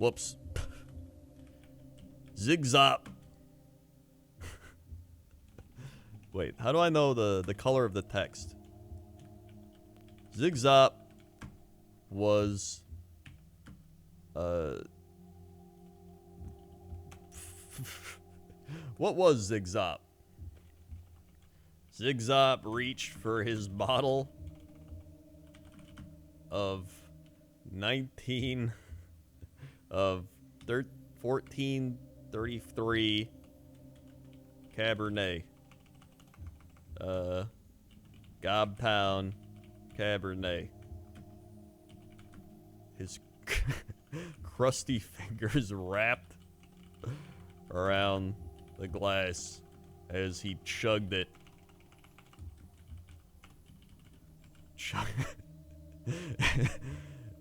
Whoops. Zigzop. Wait, how do I know the color of the text? Zigzop was what was Zigzop? Zigzop reached for his bottle of 1433 Cabernet. Gobtown Cabernet. His crusty fingers wrapped around the glass as he chugged it.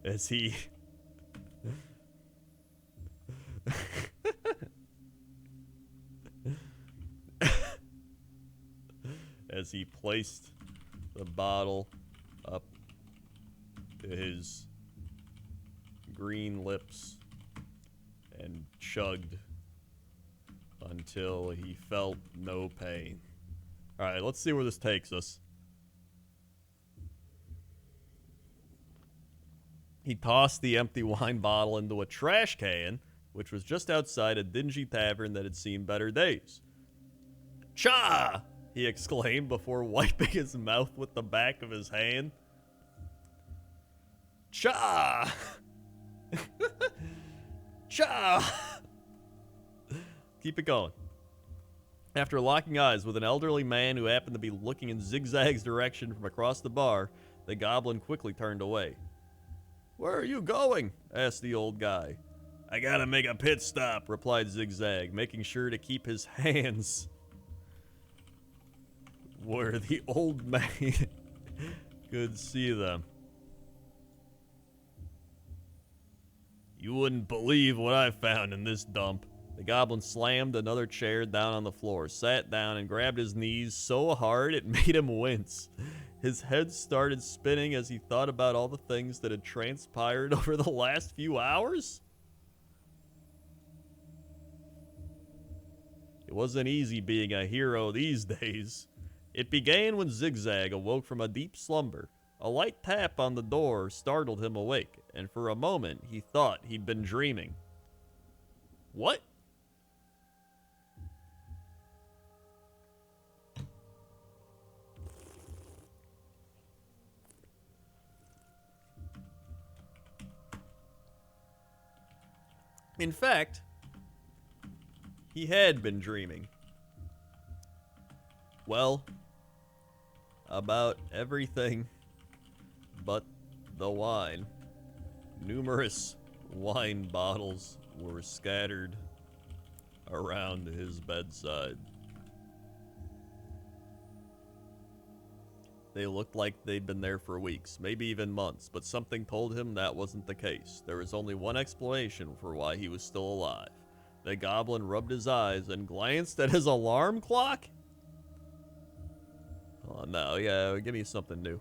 As he as he placed the bottle up to his green lips and chugged until he felt no pain. All right, let's see where this takes us. He tossed the empty wine bottle into a trash can, which was just outside a dingy tavern that had seen better days. "Cha!" he exclaimed before wiping his mouth with the back of his hand. "Cha! Cha!" Keep it going. After locking eyes with an elderly man who happened to be looking in Zigzag's direction from across the bar, the goblin quickly turned away. "Where are you going?" asked the old guy. "I gotta make a pit stop," replied Zigzag, making sure to keep his hands where the old man could see them. "You wouldn't believe what I found in this dump." The goblin slammed another chair down on the floor, sat down, and grabbed his knees so hard it made him wince. His head started spinning as he thought about all the things that had transpired over the last few hours. It wasn't easy being a hero these days. It began when Zigzag awoke from a deep slumber. A light tap on the door startled him awake, and for a moment he thought he'd been dreaming. What? In fact, he had been dreaming. Well, about everything but the wine. Numerous wine bottles were scattered around his bedside. They looked like they'd been there for weeks, maybe even months, but something told him that wasn't the case. There was only one explanation for why he was still alive. The goblin rubbed his eyes and glanced at his alarm clock. Oh no, yeah, give me something new.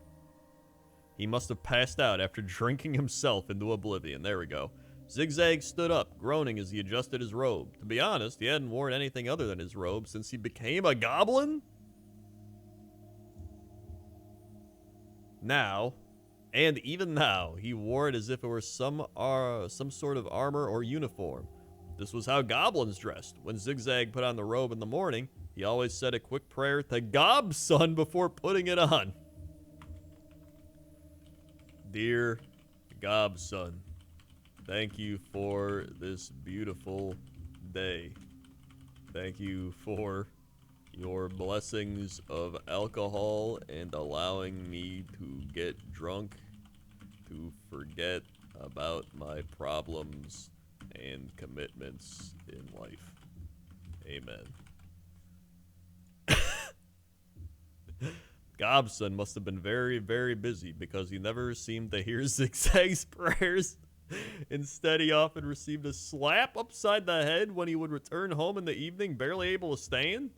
He must have passed out after drinking himself into oblivion. There we go. Zigzag stood up, groaning as he adjusted his robe. To be honest, he hadn't worn anything other than his robe since he became a goblin. Now, and even now, he wore it as if it were some sort of armor or uniform. This was how goblins dressed. When Zigzag put on the robe in the morning, he always said a quick prayer to Gobson before putting it on. Dear Gobson, thank you for this beautiful day. Thank you for your blessings of alcohol and allowing me to get drunk to forget about my problems and commitments in life. Amen. Gobson must have been very, very busy because he never seemed to hear Zigzag's prayers. Instead, he often received a slap upside the head when he would return home in the evening, barely able to stand.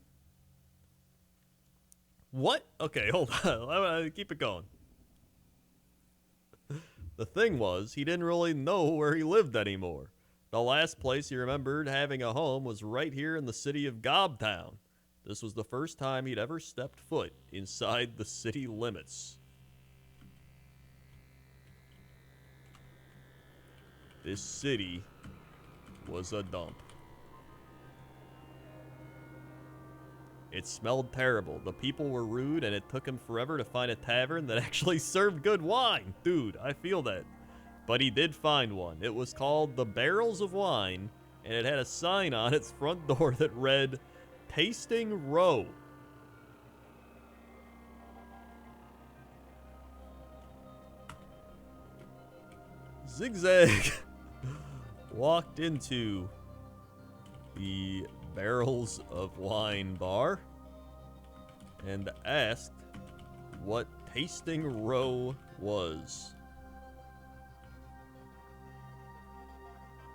What? Okay, hold on. Keep it going. The thing was, he didn't really know where he lived anymore. The last place he remembered having a home was right here in the city of Gobtown. This was the first time he'd ever stepped foot inside the city limits. This city was a dump. It smelled terrible. The people were rude, and it took him forever to find a tavern that actually served good wine. Dude, I feel that. But he did find one. It was called the Barrels of Wine, and it had a sign on its front door that read, Tasting Row. Zigzag walked into the Barrels of Wine bar and asked what Tasting Row was.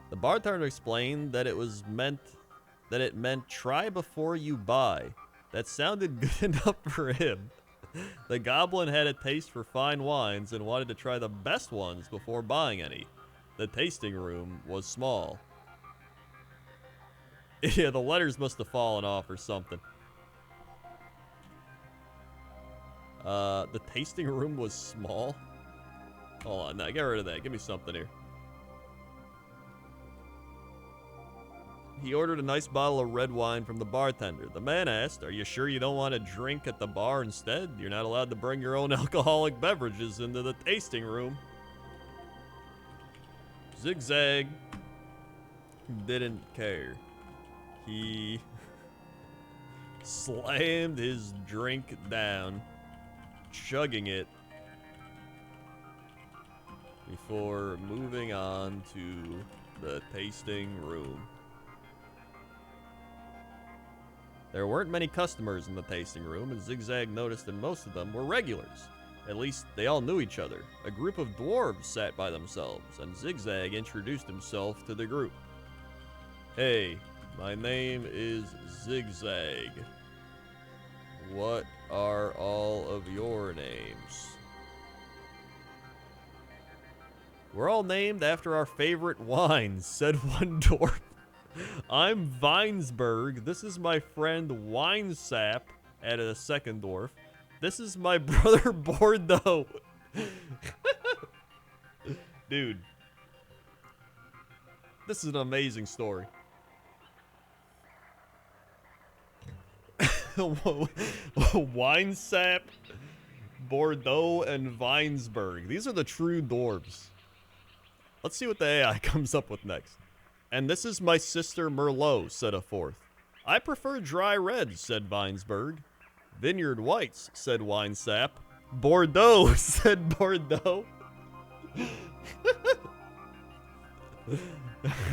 The bartender explained that it meant try before you buy. That sounded good enough for him. The Goblin had a taste for fine wines and wanted to try the best ones before buying any. The tasting room was small. Yeah, the letters must have fallen off or something. The tasting room was small? Hold on, now get rid of that. Give me something here. He ordered a nice bottle of red wine from the bartender. The man asked, "Are you sure you don't want to drink at the bar instead? You're not allowed to bring your own alcoholic beverages into the tasting room." Zigzag didn't care. He slammed his drink down, chugging it, before moving on to the tasting room. There weren't many customers in the tasting room, and Zigzag noticed that most of them were regulars. At least, they all knew each other. A group of dwarves sat by themselves, and Zigzag introduced himself to the group. "Hey, my name is Zigzag. What are all of your names?" "We're all named after our favorite wines," said one dwarf. "I'm Vinesburg. This is my friend Winesap," added a second dwarf. "This is my brother Bordeaux." Dude, this is an amazing story. Winesap, Bordeaux, and Vinesburg. These are the true dwarves. Let's see what the AI comes up with next. "And this is my sister Merlot," said a fourth. "I prefer dry reds," said Vinesburg. "Vineyard whites," said Winesap. "Bordeaux," said Bordeaux.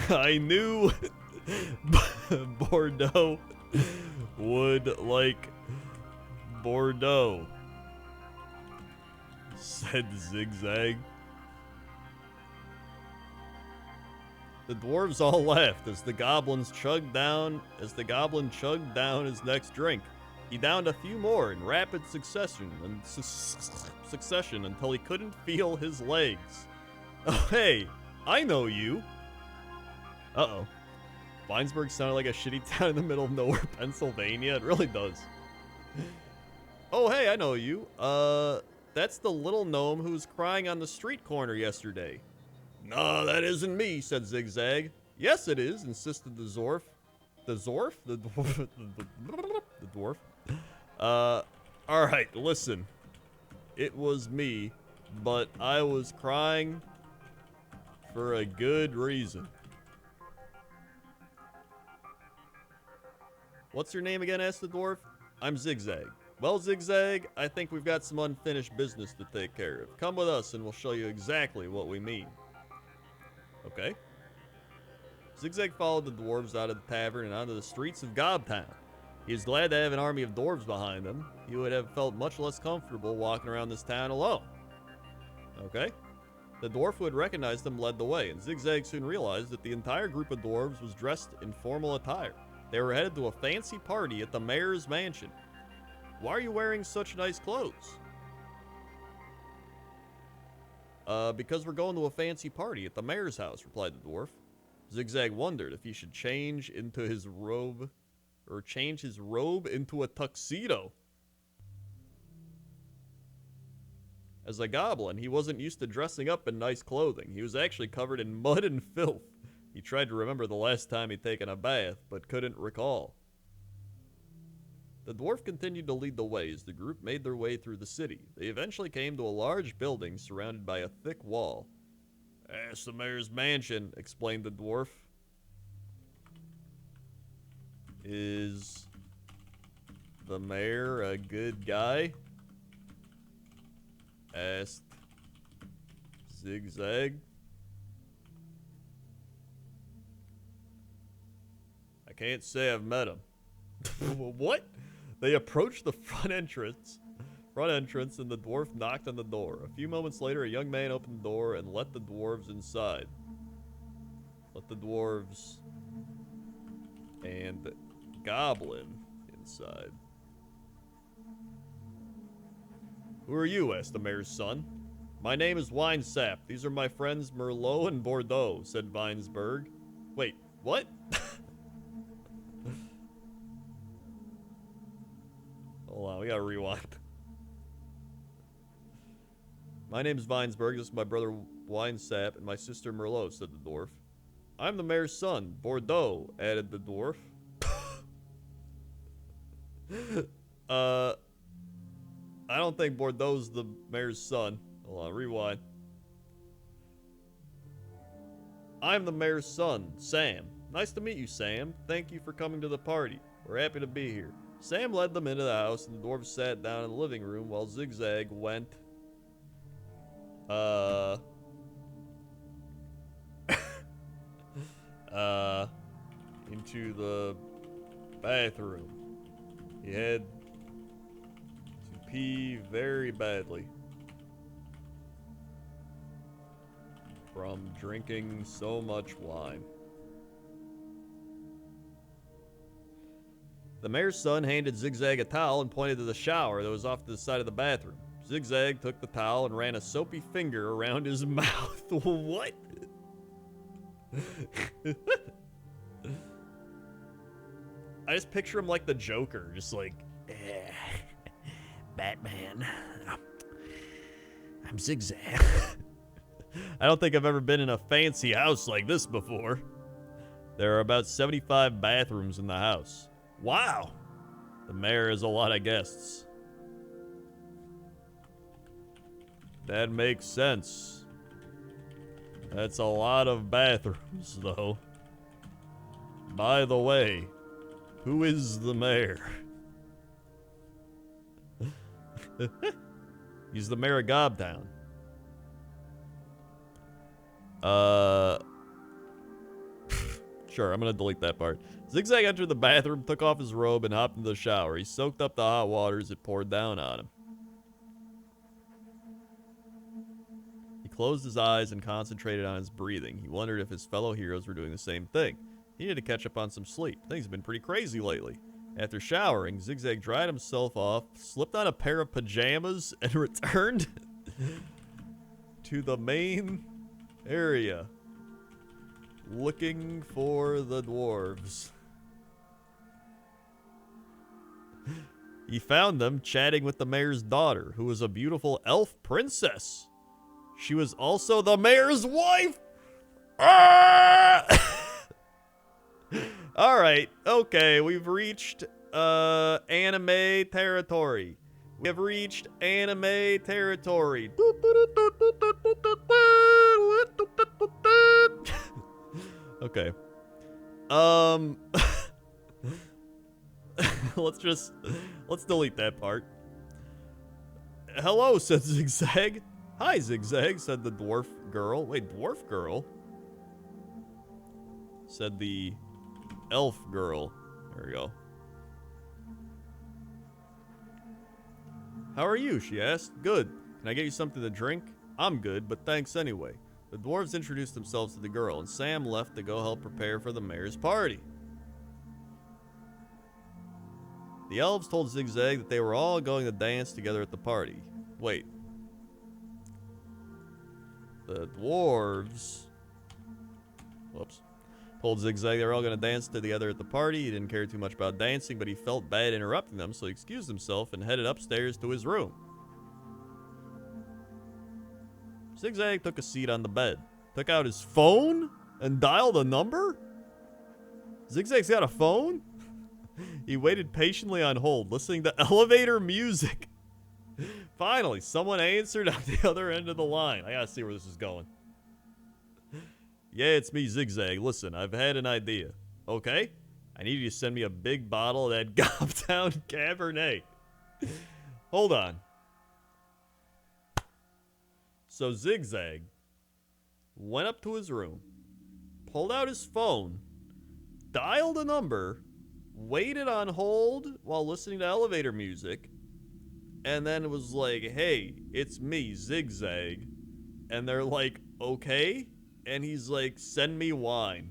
"I knew Bordeaux would like Bordeaux," said Zigzag. The dwarves all laughed as the Goblin chugged down his next drink. He downed a few more in rapid succession until he couldn't feel his legs. "Oh, hey, I know you." Uh-oh. Vinesburg sounded like a shitty town in the middle of nowhere, Pennsylvania. It really does. "Oh, hey, I know you. That's the little gnome who was crying on the street corner yesterday." "No, that isn't me," said Zigzag. "Yes, it is," insisted the Zorf. The Zorf? The dwarf? The dwarf? Alright, listen. It was me, but I was crying for a good reason. "What's your name again?" asked the dwarf. "I'm Zigzag." "Well, Zigzag, I think we've got some unfinished business to take care of. Come with us and we'll show you exactly what we mean." Okay. Zigzag followed the dwarves out of the tavern and onto the streets of Gobtown. He was glad to have an army of dwarves behind him. He would have felt much less comfortable walking around this town alone. Okay. The dwarf who had recognized them led the way, and Zigzag soon realized that the entire group of dwarves was dressed in formal attire. They were headed to a fancy party at the mayor's mansion. "Why are you wearing such nice clothes?" Because we're going to a fancy party at the mayor's house," replied the dwarf. Zigzag wondered if he should change into his robe, or change his robe into a tuxedo. As a goblin, he wasn't used to dressing up in nice clothing. He was actually covered in mud and filth. He tried to remember the last time he'd taken a bath, but couldn't recall. The dwarf continued to lead the way as the group made their way through the city. They eventually came to a large building surrounded by a thick wall. "That's the mayor's mansion," explained the dwarf. "Is the mayor a good guy?" asked Zigzag. "I can't say I've met him." What? They approached the front entrance, and the dwarf knocked on the door. A few moments later, a young man opened the door and let the dwarves inside. Let the dwarves and Goblin inside. "Who are you?" asked the mayor's son. "My name is Winesap. These are my friends Merlot and Bordeaux," said Vinesburg. Wait, what? Hold on, we gotta rewind. "My name's Vinesburg. This is my brother Winesap and my sister Merlot," said the dwarf. "I'm the mayor's son, Bordeaux," added the dwarf. I don't think Bordeaux's the mayor's son. Hold on, rewind. "I'm the mayor's son, Sam. Nice to meet you, Sam. Thank you for coming to the party. We're happy to be here." Sam led them into the house, and the dwarves sat down in the living room while Zigzag went, into the bathroom. He had to pee very badly from drinking so much wine. The mayor's son handed Zigzag a towel and pointed to the shower that was off to the side of the bathroom. Zigzag took the towel and ran a soapy finger around his mouth. What? I just picture him like the Joker, just like, "Batman, I'm Zigzag." I don't think I've ever been in a fancy house like this before. There are about 75 bathrooms in the house. Wow! The mayor has a lot of guests. That makes sense. That's a lot of bathrooms, though. By the way, who is the mayor? He's the mayor of Gobtown. Sure, I'm gonna delete that part. Zigzag entered the bathroom, took off his robe, and hopped into the shower. He soaked up the hot water as it poured down on him. He closed his eyes and concentrated on his breathing. He wondered if his fellow heroes were doing the same thing. He needed to catch up on some sleep. Things have been pretty crazy lately. After showering, Zigzag dried himself off, slipped on a pair of pajamas, and returned to the main area, looking for the dwarves. He found them chatting with the mayor's daughter, who was a beautiful elf princess. She was also the mayor's wife. All right, okay, we've reached anime territory. We have reached anime territory. Okay. Let's delete that part. "Hello," said Zigzag. "Hi, Zigzag," said the dwarf girl. Wait, dwarf girl? Said the elf girl. There we go. "How are you?" she asked. "Good. Can I get you something to drink?" "I'm good, but thanks anyway." The dwarves introduced themselves to the girl, and Sam left to go help prepare for the mayor's party. The elves told Zigzag that they were all going to dance together at the party. Wait. The dwarves... Whoops. Told Zigzag they were all going to dance together at the party. He didn't care too much about dancing, but he felt bad interrupting them, so he excused himself and headed upstairs to his room. Zigzag took a seat on the bed, took out his phone, and dialed a number? Zigzag's got a phone? He waited patiently on hold, listening to elevator music. Finally, someone answered on the other end of the line. I gotta see where this is going. Yeah, it's me, Zigzag. Listen, I've had an idea. Okay? I need you to send me a big bottle of that Gobtown Cabernet. Hold on. So Zigzag went up to his room, pulled out his phone, dialed a number, waited on hold while listening to elevator music, and then was like, hey, it's me, Zigzag. And they're like, okay? And he's like, send me wine.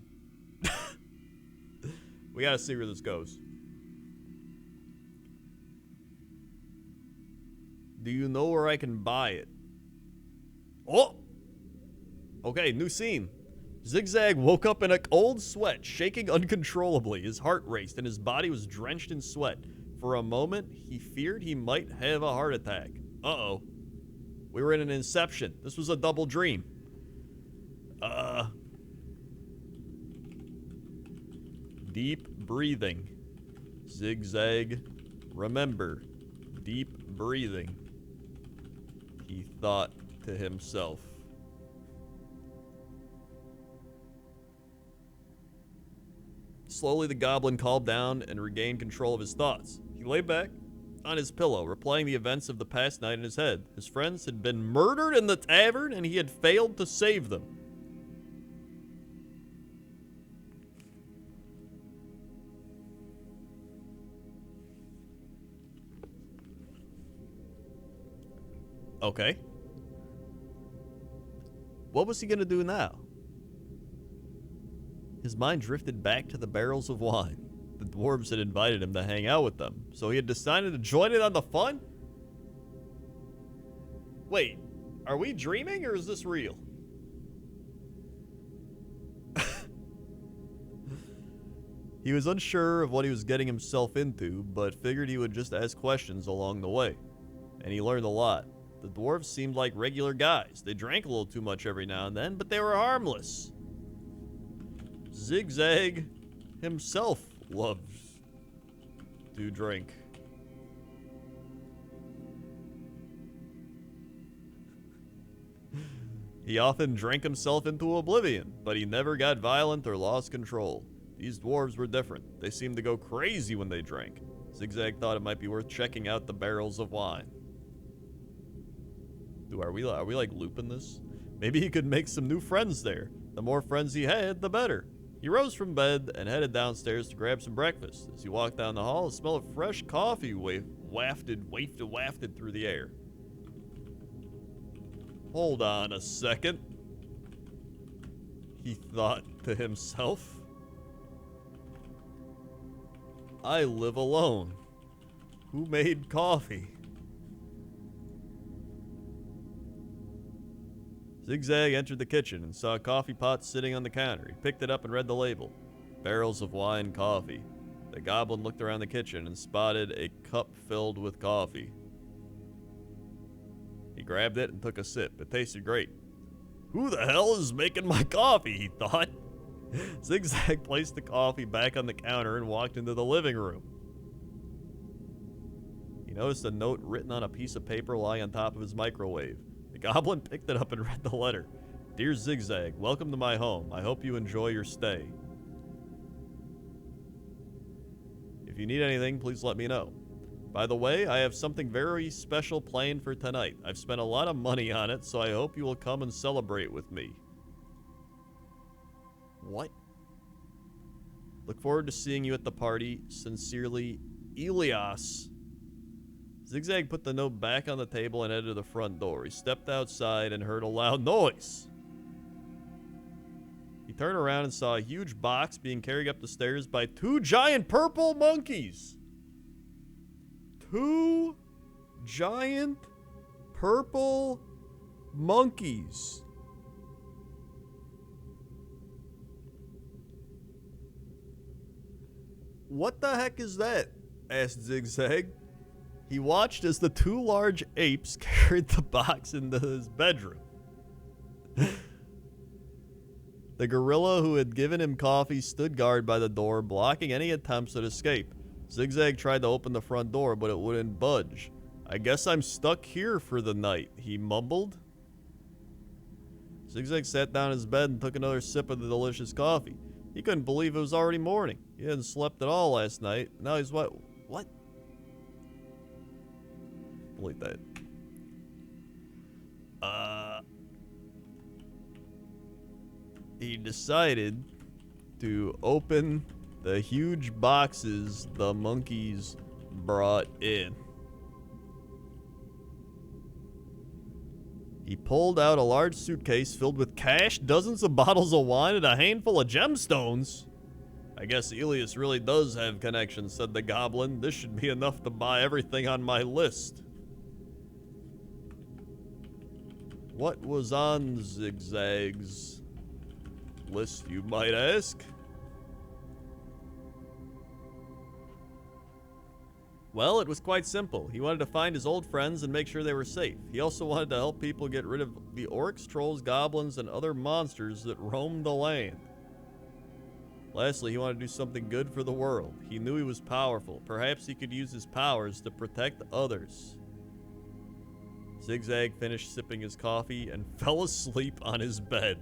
We gotta see where this goes. Do you know where I can buy it? Oh! Okay, new scene. Zigzag woke up in a cold sweat, shaking uncontrollably. His heart raced and his body was drenched in sweat. For a moment, he feared he might have a heart attack. Uh-oh. We were in an inception. This was a double dream. Deep breathing. Zigzag, remember, deep breathing. He thought to himself. Slowly, the goblin calmed down and regained control of his thoughts. He lay back on his pillow, replaying the events of the past night in his head. His friends had been murdered in the tavern, and he had failed to save them. Okay. What was he gonna do now? His mind drifted back to the barrels of wine. The dwarves had invited him to hang out with them, so he had decided to join in on the fun? Wait, are we dreaming or is this real? He was unsure of what he was getting himself into, but figured he would just ask questions along the way. And he learned a lot. The dwarves seemed like regular guys. They drank a little too much every now and then, but they were harmless. Zigzag himself loves to drink. He often drank himself into oblivion, but he never got violent or lost control. These dwarves were different. They seemed to go crazy when they drank. Zigzag thought it might be worth checking out the barrels of wine. Dude, are we like looping this? Maybe he could make some new friends there. The more friends he had, the better. He rose from bed and headed downstairs to grab some breakfast. As he walked down the hall, a smell of fresh coffee wafted through the air. Hold on a second, he thought to himself. I live alone. Who made coffee? Zigzag entered the kitchen and saw a coffee pot sitting on the counter. He picked it up and read the label. Barrels of wine coffee. The goblin looked around the kitchen and spotted a cup filled with coffee. He grabbed it and took a sip. It tasted great. Who the hell is making my coffee, he thought. Zigzag placed the coffee back on the counter and walked into the living room. He noticed a note written on a piece of paper lying on top of his microwave. The goblin picked it up and read the letter. Dear Zigzag, welcome to my home. I hope you enjoy your stay. If you need anything, please let me know. By the way, I have something very special planned for tonight. I've spent a lot of money on it, so I hope you will come and celebrate with me. What? Look forward to seeing you at the party. Sincerely, Elias. Zigzag put the note back on the table and headed to the front door. He stepped outside and heard a loud noise. He turned around and saw a huge box being carried up the stairs by two giant purple monkeys. Two giant purple monkeys. What the heck is that? Asked Zigzag. He watched as the two large apes carried the box into his bedroom. The gorilla who had given him coffee stood guard by the door, blocking any attempts at escape. Zigzag tried to open the front door, but it wouldn't budge. I guess I'm stuck here for the night, he mumbled. Zigzag sat down in his bed and took another sip of the delicious coffee. He couldn't believe it was already morning. He hadn't slept at all last night. Now he's what? Delete that. He decided to open the huge boxes the monkeys brought in. He pulled out a large suitcase filled with cash, dozens of bottles of wine, and a handful of gemstones. I guess Elias really does have connections, said the Goblin. This should be enough to buy everything on my list. What was on Zigzag's list, you might ask? Well, it was quite simple. He wanted to find his old friends and make sure they were safe. He also wanted to help people get rid of the orcs, trolls, goblins, and other monsters that roamed the land. Lastly, he wanted to do something good for the world. He knew he was powerful. Perhaps he could use his powers to protect others. Zigzag finished sipping his coffee and fell asleep on his bed.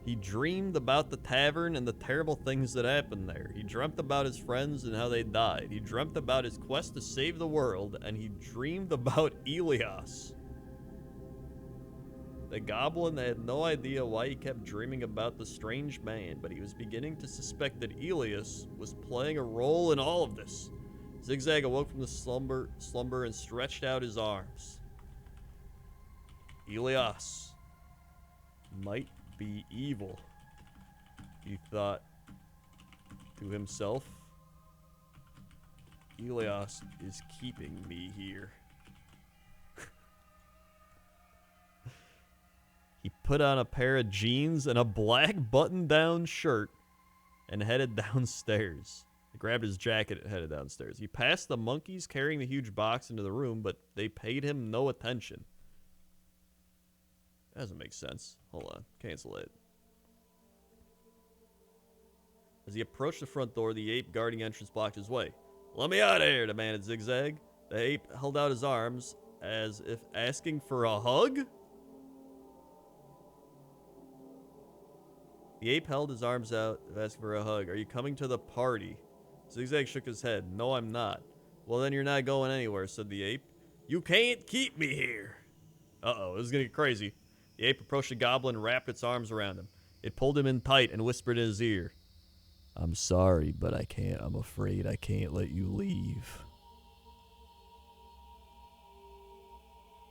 He dreamed about the tavern and the terrible things that happened there. He dreamt about his friends and how they died. He dreamt about his quest to save the world, and he dreamed about Elias. The Goblin had no idea why he kept dreaming about the strange man, but he was beginning to suspect that Elias was playing a role in all of this. Zigzag awoke from the slumber and stretched out his arms. Elias might be evil, he thought to himself. Elias is keeping me here. He put on a pair of jeans and a black button-down shirt and headed downstairs. He grabbed his jacket and headed downstairs. He passed the monkeys carrying the huge box into the room, but they paid him no attention. That doesn't make sense. Hold on. Cancel it. As he approached the front door, the ape guarding entrance blocked his way. Let me out of here, demanded Zigzag. The ape held out his arms as if asking for a hug. The ape held his arms out, asking for a hug. Are you coming to the party? Zigzag shook his head. No, I'm not. Well, then you're not going anywhere, said the ape. You can't keep me here. Uh-oh, this is going to get crazy. The ape approached the Goblin and wrapped its arms around him. It pulled him in tight and whispered in his ear. I'm sorry, but I'm afraid I can't let you leave.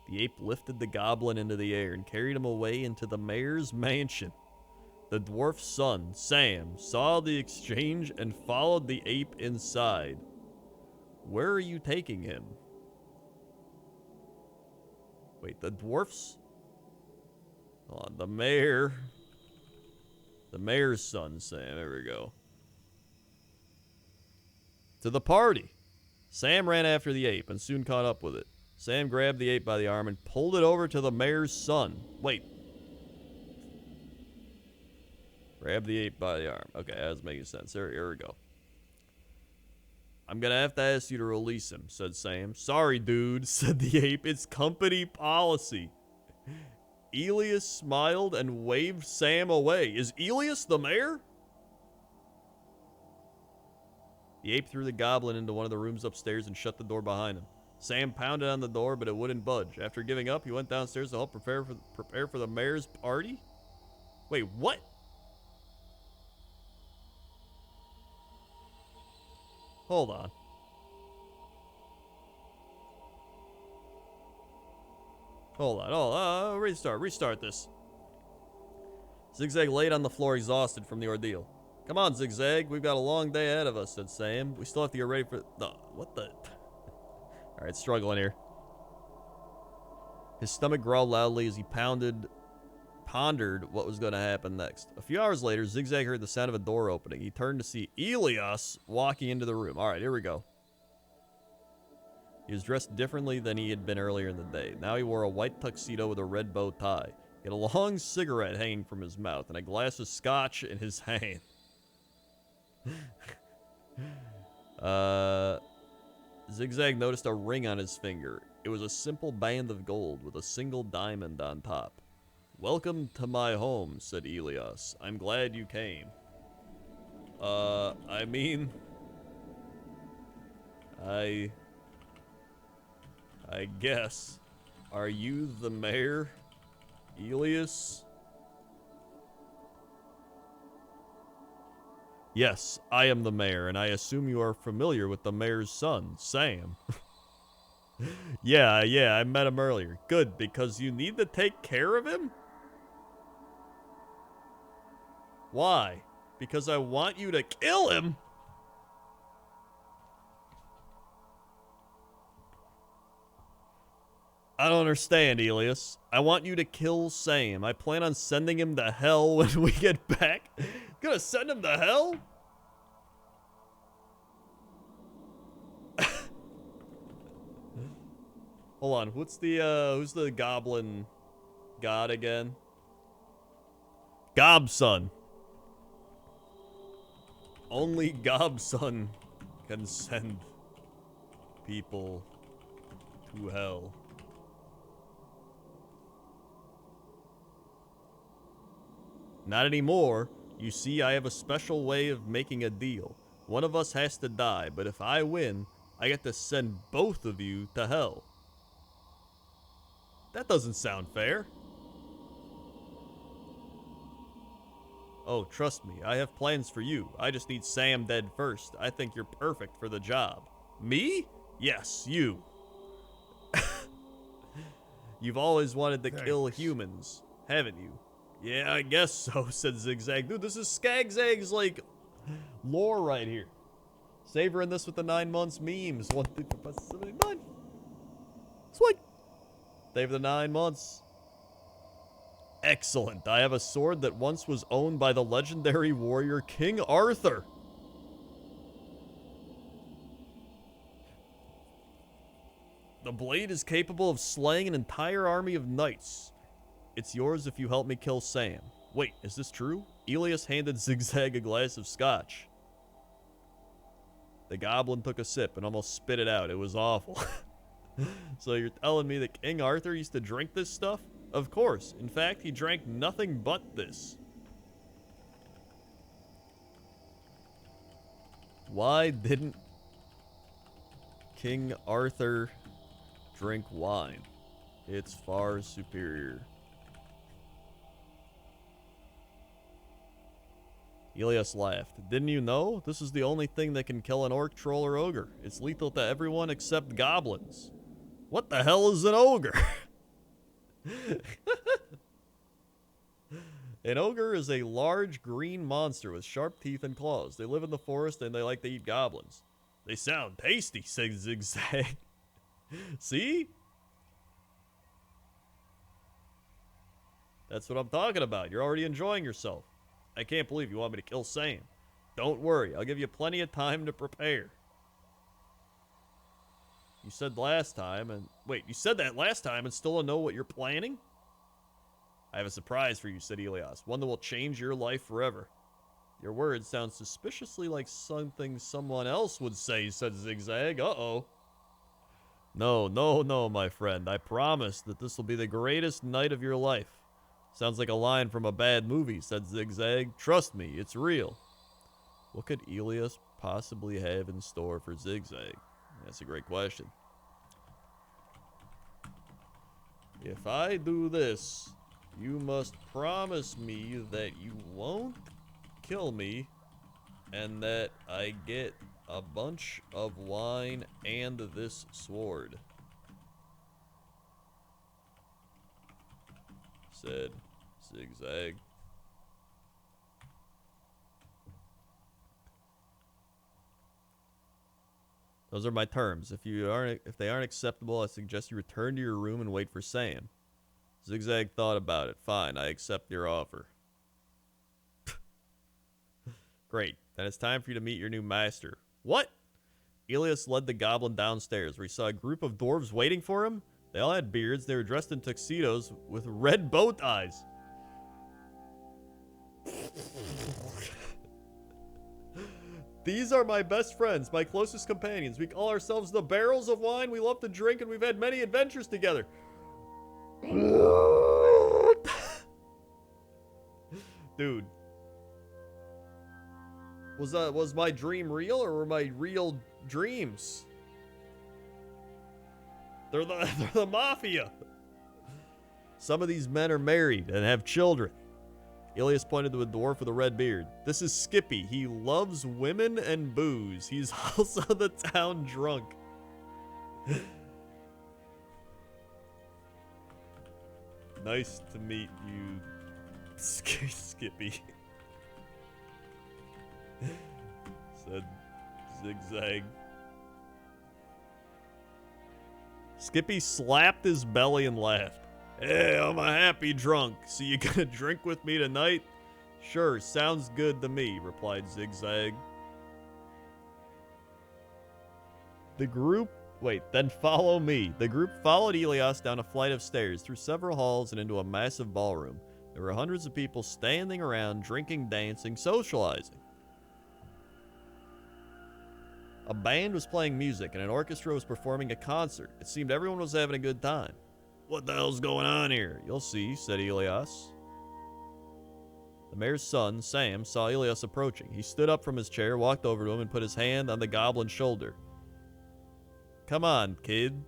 The ape lifted the Goblin into the air and carried him away into the mayor's mansion. The dwarf's son, Sam, saw the exchange and followed the ape inside. Where are you taking him? Wait, the dwarf's... Hold on, the mayor's son, Sam, there we go. To the party. Sam ran after the ape and soon caught up with it. Sam grabbed the ape by the arm and pulled it over to the mayor's son. Wait. Grab the ape by the arm. Okay, that was making sense. Here we go. I'm going to have to ask you to release him, said Sam. Sorry, dude, said the ape. It's company policy. Elias smiled and waved Sam away. Is Elias the mayor? The ape threw the Goblin into one of the rooms upstairs and shut the door behind him. Sam pounded on the door, but it wouldn't budge. After giving up, he went downstairs to help prepare for the mayor's party. Wait, what? Hold on. Hold on. Restart this. Zigzag laid on the floor exhausted from the ordeal. Come on, Zigzag. We've got a long day ahead of us, said Sam. We still have to get ready for... What the... Alright, struggling here. His stomach growled loudly as he pounded pondered what was going to happen next. A few hours later, Zigzag heard the sound of a door opening. He turned to see Elias walking into the room. All right, here we go. He was dressed differently than he had been earlier in the day. Now he wore a white tuxedo with a red bow tie. He had a long cigarette hanging from his mouth and a glass of scotch in his hand. Zigzag noticed a ring on his finger. It was a simple band of gold with a single diamond on top. "Welcome to my home," said Elias. "I'm glad you came." I mean... I guess. Are you the mayor, Elias? Yes, I am the mayor, and I assume you are familiar with the mayor's son, Sam. Yeah, I met him earlier. Good, because you need to take care of him? Why? Because I want you to kill him? I don't understand, Elias. I want you to kill Sam. I plan on sending him to hell when we get back. Gonna send him to hell? Hold on, who's the goblin god again? Gobson. Only Gobson can send people to hell. Not anymore. You see, I have a special way of making a deal. One of us has to die, but if I win, I get to send both of you to hell. That doesn't sound fair. Oh, trust me, I have plans for you. I just need Sam dead first. I think you're perfect for the job. Me? Yes, you. You've always wanted to kill humans, haven't you? Yeah, I guess so, said Zigzag. Dude, this is Skagzag's, like, lore right here. Savoring this with the 9 months memes. 1, 2, 3, 4, 5, 6, 7, 8, 9. Sweet. Save the 9 months. Excellent. I have a sword that once was owned by the legendary warrior King Arthur. The blade is capable of slaying an entire army of knights. It's yours if you help me kill Sam. Wait, is this true? Elias handed Zigzag a glass of scotch. The goblin took a sip and almost spit it out. It was awful. So you're telling me that King Arthur used to drink this stuff? Of course. In fact, he drank nothing but this. Why didn't King Arthur drink wine? It's far superior. Elias laughed. Didn't you know? This is the only thing that can kill an orc, troll, or ogre. It's lethal to everyone except goblins. What the hell is an ogre? An ogre is a large green monster with sharp teeth and claws. They live in the forest and they like to eat goblins. They sound tasty, said Zigzag. See? That's what I'm talking about. You're already enjoying yourself. I can't believe you want me to kill Sam. Don't worry, I'll give you plenty of time to prepare. You said last time and... Wait, you said that last time and still don't know what you're planning? I have a surprise for you, said Elias. One that will change your life forever. Your words sound suspiciously like something someone else would say, said Zigzag. Uh-oh. No, my friend. I promise that this will be the greatest night of your life. Sounds like a line from a bad movie, said Zigzag. Trust me, it's real. What could Elias possibly have in store for Zigzag? That's a great question. If I do this, you must promise me that you won't kill me and that I get a bunch of wine and this sword, said Zigzag. Those are my terms. If they aren't acceptable, I suggest you return to your room and wait for Sam. Zigzag thought about it. Fine, I accept your offer. Great. Then it's time for you to meet your new master. What? Elias led the goblin downstairs, where he saw a group of dwarves waiting for him. They all had beards. They were dressed in tuxedos with red bow ties. These are my best friends, my closest companions. We call ourselves the Barrels of Wine. We love to drink, and we've had many adventures together. Dude. Was my dream real, or were my real dreams? They're the mafia. Some of these men are married and have children. Elias pointed to a dwarf with a red beard. This is Skippy. He loves women and booze. He's also the town drunk. Nice to meet you, Skippy. Said Zigzag. Skippy slapped his belly and laughed. Hey, I'm a happy drunk. So you gonna drink with me tonight? Sure, sounds good to me, replied Zigzag. Then follow me. The group followed Elias down a flight of stairs, through several halls, and into a massive ballroom. There were hundreds of people standing around, drinking, dancing, socializing. A band was playing music, and an orchestra was performing a concert. It seemed everyone was having a good time. What the hell's going on here? You'll see, said Elias. The mayor's son, Sam, saw Elias approaching. He stood up from his chair, walked over to him, and put his hand on the goblin's shoulder. Come on, kid.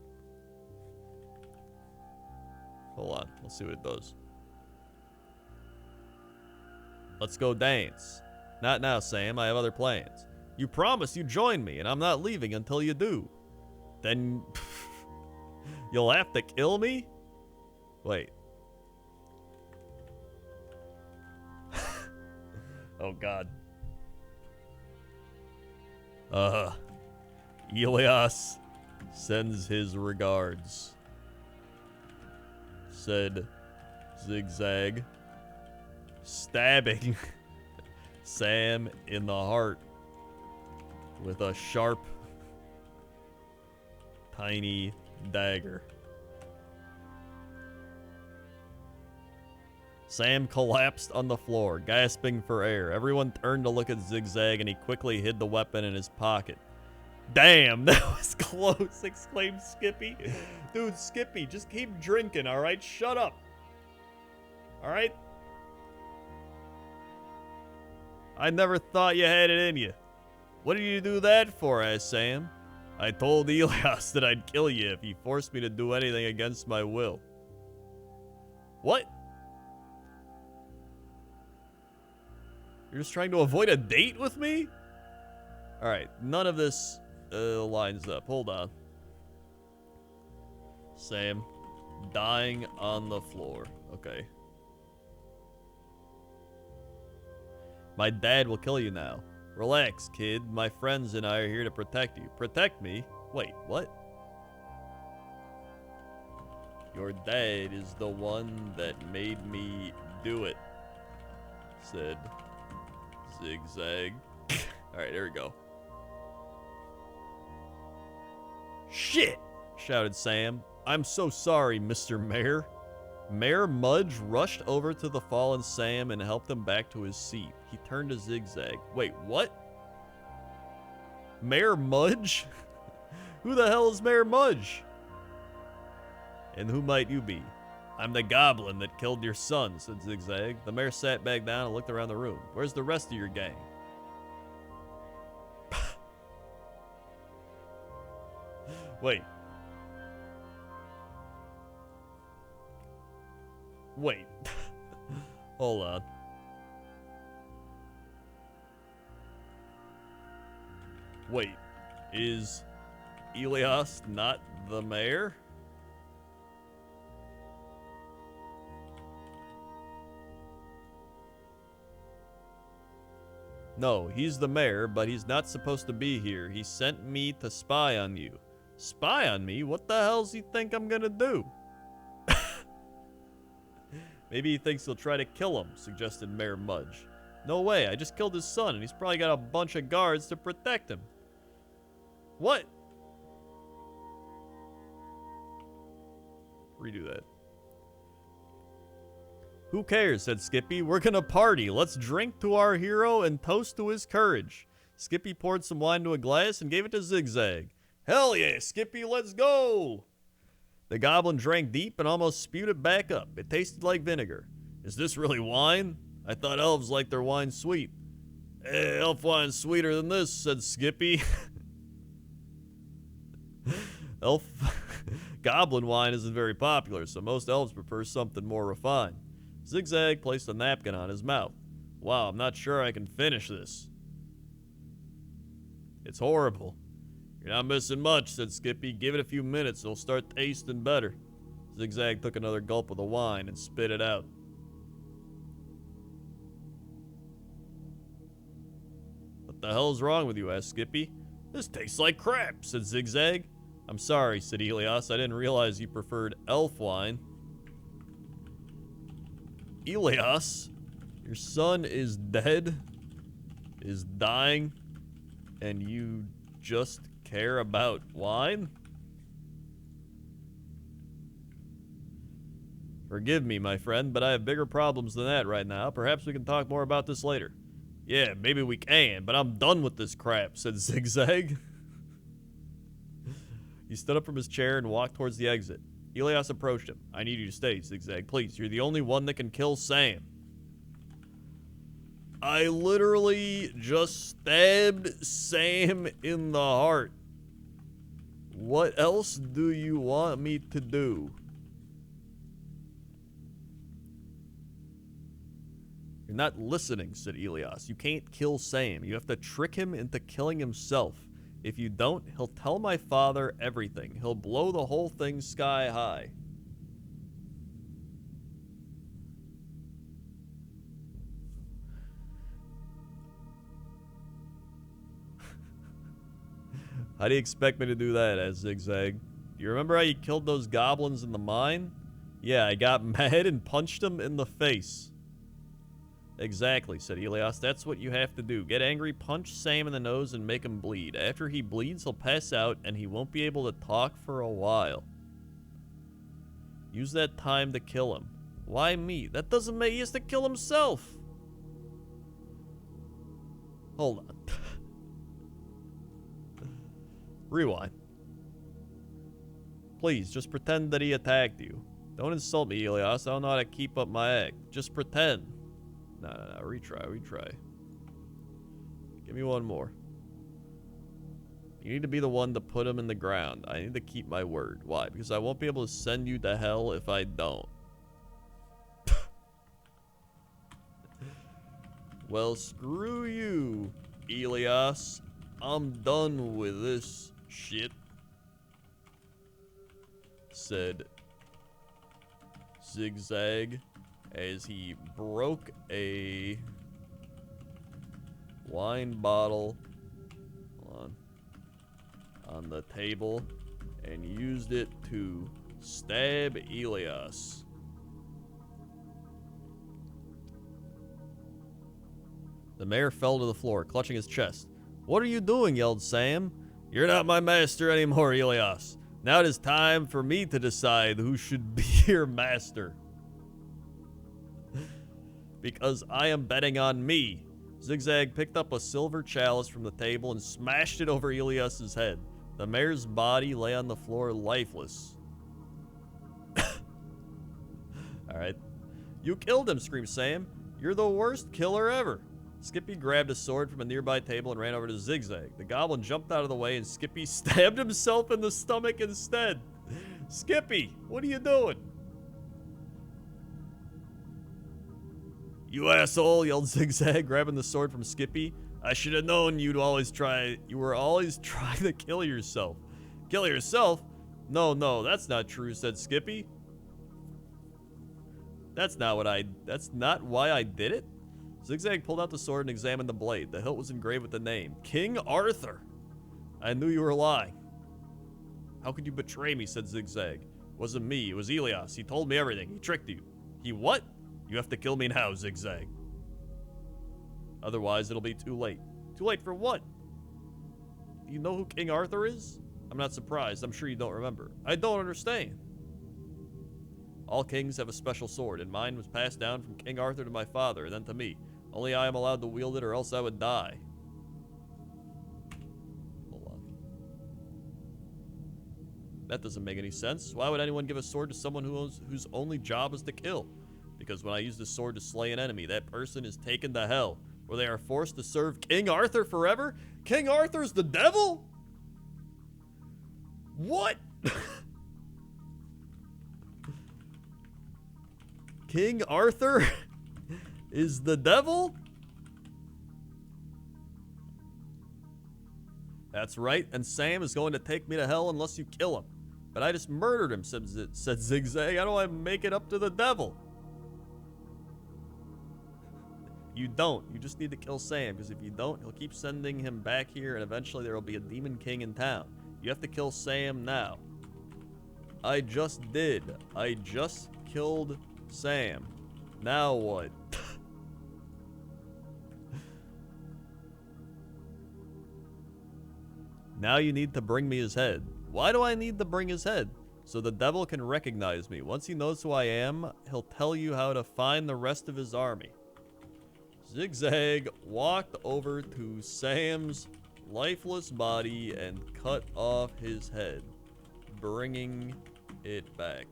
Hold on, let's see what it does. Let's go dance. Not now, Sam, I have other plans. You promised you'd join me, and I'm not leaving until you do. Then you'll have to kill me? Wait. Oh, God. Elias sends his regards, said Zigzag, stabbing Sam in the heart with a sharp, tiny dagger. Sam collapsed on the floor, gasping for air. Everyone turned to look at Zigzag, and he quickly hid the weapon in his pocket. Damn, that was close, exclaimed Skippy. Dude, Skippy, just keep drinking, alright? Shut up. Alright? I never thought you had it in you. What did you do that for? Asked Sam. I told Elias that I'd kill you if he forced me to do anything against my will. What? You're just trying to avoid a date with me? Alright, none of this lines up. Hold on. Sam, dying on the floor. Okay. My dad will kill you now. Relax, kid. My friends and I are here to protect you. Protect me? Wait, what? Your dad is the one that made me do it, said Zigzag. Alright, there we go. Shit! Shouted Sam. I'm so sorry, Mr. Mayor. Mayor Mudge rushed over to the fallen Sam and helped him back to his seat. He turned to Zigzag. Wait, what? Mayor Mudge? Who the hell is Mayor Mudge? And who might you be? I'm the goblin that killed your son, said Zigzag. The mayor sat back down and looked around the room. Where's the rest of your gang? Wait. Wait. Hold on. Wait. Is Elias not the mayor? No, he's the mayor, but he's not supposed to be here. He sent me to spy on you. Spy on me? What the hell's he think I'm gonna do? Maybe he thinks he'll try to kill him, suggested Mayor Mudge. No way, I just killed his son, and he's probably got a bunch of guards to protect him. What? Redo that. Who cares, said Skippy. We're gonna party. Let's drink to our hero and toast to his courage. Skippy poured some wine into a glass and gave it to Zigzag. Hell yeah, Skippy, let's go! The goblin drank deep and almost spewed it back up. It tasted like vinegar. Is this really wine? I thought elves liked their wine sweet. Hey, elf wine's sweeter than this, said Skippy. Goblin wine isn't very popular, so most elves prefer something more refined. Zigzag placed a napkin on his mouth. Wow, I'm not sure I can finish this. It's horrible. You're not missing much, said Skippy. Give it a few minutes, it'll start tasting better. Zigzag took another gulp of the wine and spit it out. What the hell's wrong with you, asked Skippy. This tastes like crap, said Zigzag. I'm sorry, said Elias. I didn't realize you preferred elf wine. Elias, your son is dead, is dying, and you just care about wine? Forgive me, my friend, but I have bigger problems than that right now. Perhaps we can talk more about this later. Yeah, maybe we can, but I'm done with this crap, said Zigzag. He stood up from his chair and walked towards the exit. Elias approached him. I need you to stay, Zigzag. Please, you're the only one that can kill Sam. I literally just stabbed Sam in the heart. What else do you want me to do? You're not listening, said Elias. You can't kill Sam. You have to trick him into killing himself. If you don't, he'll tell my father everything. He'll blow the whole thing sky high. How do you expect me to do that, asked Zigzag? Do you remember how you killed those goblins in the mine? Yeah, I got mad and punched them in the face. Exactly, said Elias. That's what you have to do. Get angry, punch Sam in the nose, and make him bleed. After he bleeds, he'll pass out, and he won't be able to talk for a while. Use that time to kill him. Why me? That doesn't make... He has to kill himself. Hold on. Rewind. Please, just pretend that he attacked you. Don't insult me, Elias. I don't know how to keep up my act. Just pretend. No. Retry. Give me one more. You need to be the one to put him in the ground. I need to keep my word. Why? Because I won't be able to send you to hell if I don't. Well, screw you, Elias. I'm done with this shit, said Zigzag as he broke a wine bottle on the table and used it to stab Elias. The mayor fell to the floor, clutching his chest. What are you doing? Yelled Sam. You're not my master anymore, Elias. Now it is time for me to decide who should be your master. Because I am betting on me. Zigzag picked up a silver chalice from the table and smashed it over Elias's head. The mayor's body lay on the floor lifeless. Alright. You killed him, screamed Sam. You're the worst killer ever. Skippy grabbed a sword from a nearby table and ran over to Zigzag. The goblin jumped out of the way and Skippy stabbed himself in the stomach instead. Skippy, what are you doing? You asshole, yelled Zigzag, grabbing the sword from Skippy. I should have known you were always trying to kill yourself. Kill yourself? No, that's not true, said Skippy. That's not why I did it? Zigzag pulled out the sword and examined the blade. The hilt was engraved with the name, King Arthur. I knew you were lying. How could you betray me, said Zigzag. It wasn't me, it was Elias. He told me everything. He tricked you. He what? You have to kill me now, Zigzag. Otherwise, it'll be too late. Too late for what? Do you know who King Arthur is? I'm not surprised. I'm sure you don't remember. I don't understand. All kings have a special sword, and mine was passed down from King Arthur to my father, and then to me. Only I am allowed to wield it, or else I would die. Hold on. That doesn't make any sense. Why would anyone give a sword to someone whose only job is to kill? Because when I use the sword to slay an enemy, that person is taken to hell, where they are forced to serve King Arthur forever? King Arthur's the devil? What? King Arthur is the devil? That's right, and Sam is going to take me to hell unless you kill him. But I just murdered him, said Zigzag. How do I make it up to the devil? You don't. You just need to kill Sam, because if you don't, he'll keep sending him back here, and eventually there will be a demon king in town. You have to kill Sam now. I just did. I just killed Sam. Now what? Now you need to bring me his head. Why do I need to bring his head? So the devil can recognize me. Once he knows who I am, he'll tell you how to find the rest of his army. Zigzag walked over to Sam's lifeless body and cut off his head, bringing it back.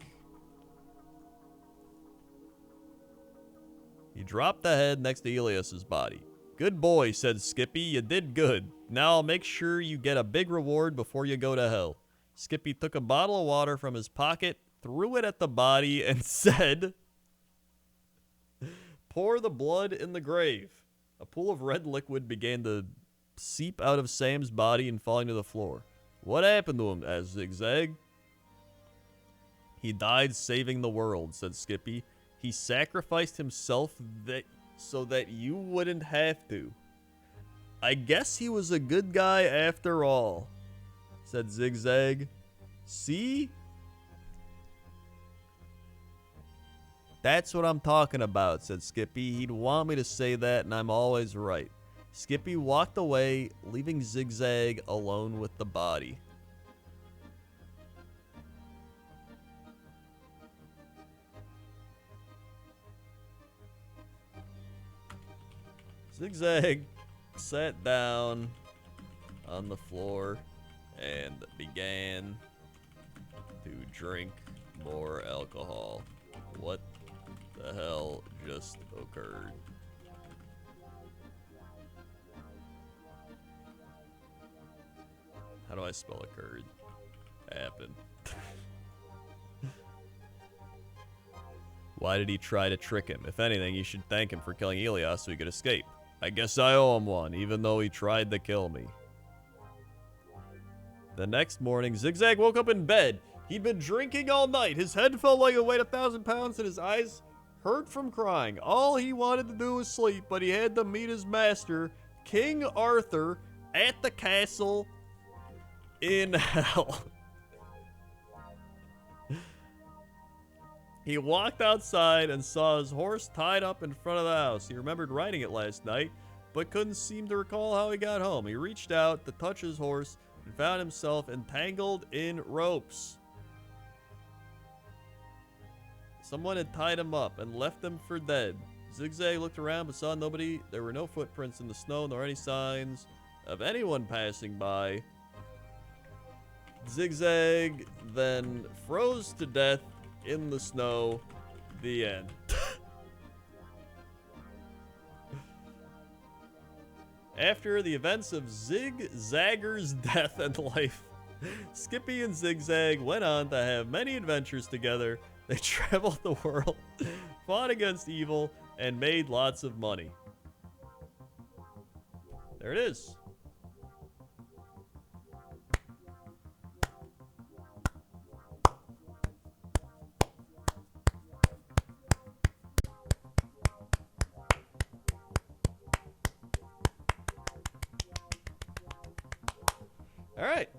He dropped the head next to Elias's body. Good boy, said Skippy. You did good. Now I'll make sure you get a big reward before you go to hell. Skippy took a bottle of water from his pocket, threw it at the body, and said, pour the blood in the grave. A pool of red liquid began to seep out of Sam's body and falling to the floor. What happened to him? Asked Zigzag. He died saving the world, said Skippy. He sacrificed himself so that you wouldn't have to. I guess he was a good guy after all, said Zigzag. See? That's what I'm talking about, said Skippy. He'd want me to say that, and I'm always right. Skippy walked away, leaving Zigzag alone with the body. Zigzag sat down on the floor and began to drink more alcohol. What the hell just occurred? How do I spell occurred? Happened. Why did he try to trick him? If anything, you should thank him for killing Elias so he could escape. I guess I owe him one, even though he tried to kill me. The next morning, Zigzag woke up in bed. He'd been drinking all night. His head felt like it weighed 1,000 pounds and his eyes hurt from crying. All he wanted to do was sleep, but he had to meet his master, King Arthur, at the castle in hell. He walked outside and saw his horse tied up in front of the house. He remembered riding it last night, but couldn't seem to recall how he got home. He reached out to touch his horse and found himself entangled in ropes. Someone had tied him up and left him for dead. Zigzag looked around but saw nobody. There were no footprints in the snow nor any signs of anyone passing by. Zigzag then froze to death in the snow. The end. After the events of Zigzagger's death and life, Skippy and Zigzag went on to have many adventures together. They traveled the world, fought against evil, and made lots of money. There it is.